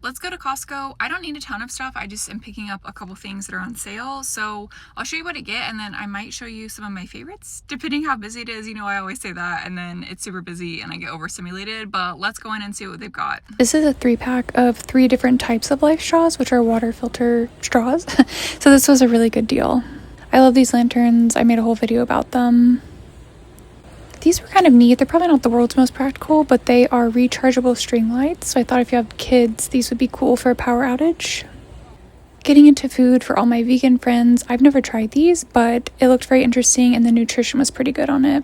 let's go to Costco. I don't need a ton of stuff. I just am picking up a couple things that are on sale. So I'll show you what I get, and then I might show you some of my favorites, depending how busy it is. You know, I always say that, and then it's super busy and I get overstimulated, but let's go in and see what they've got. This is a 3-pack of 3 different types of Life straws, which are water filter straws. So this was a really good deal. I love these lanterns. I made a whole video about them. These were kind of neat. They're probably not the world's most practical, but they are rechargeable string lights. So I thought if you have kids, these would be cool for a power outage. Getting into food for all my vegan friends. I've never tried these, but it looked very interesting and the nutrition was pretty good on it.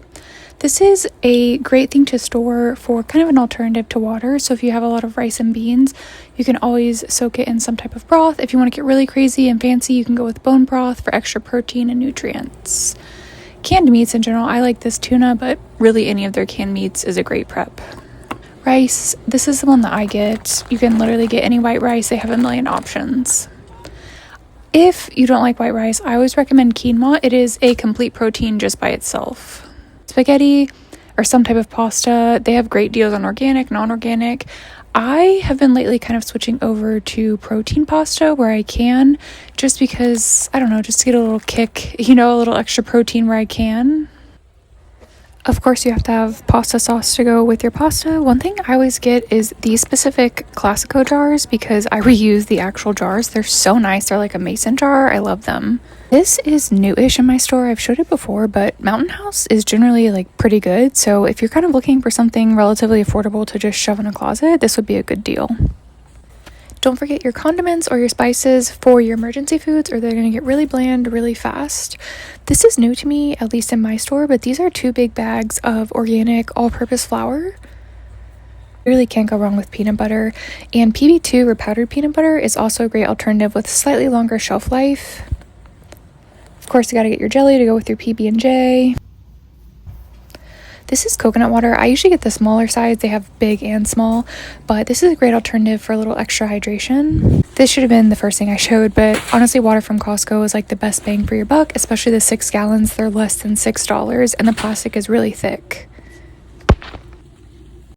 This is a great thing to store for kind of an alternative to water. So if you have a lot of rice and beans, you can always soak it in some type of broth. If you want to get really crazy and fancy, you can go with bone broth for extra protein and nutrients. Canned meats in general, I like this tuna, but really any of their canned meats is a great prep. Rice, this is the one that I get. You can literally get any white rice. They have a million options. If you don't like white rice, I always recommend quinoa. It is a complete protein just by itself. Spaghetti or some type of pasta, they have great deals on organic, non-organic. I have been lately kind of switching over to protein pasta where I can, just because, I don't know, just to get a little kick, you know, a little extra protein where I can. Of course, you have to have pasta sauce to go with your pasta. One thing I always get is these specific Classico jars because I reuse the actual jars. They're so nice. They're like a mason jar. I love them. This is newish in my store. I've showed it before, but Mountain House is generally like pretty good. So if you're kind of looking for something relatively affordable to just shove in a closet, this would be a good deal. Don't forget your condiments or your spices for your emergency foods, or they're going to get really bland really fast. This is new to me, at least in my store, but these are 2 big bags of organic all-purpose flour. You really can't go wrong with peanut butter. And PB2 or powdered peanut butter is also a great alternative with slightly longer shelf life. Of course, you got to get your jelly to go with your PB&J. This is coconut water. I usually get the smaller size. They have big and small, but this is a great alternative for a little extra hydration. This should have been the first thing I showed, but honestly, water from Costco is like the best bang for your buck, especially the 6 gallons. They're less than $6, and the plastic is really thick.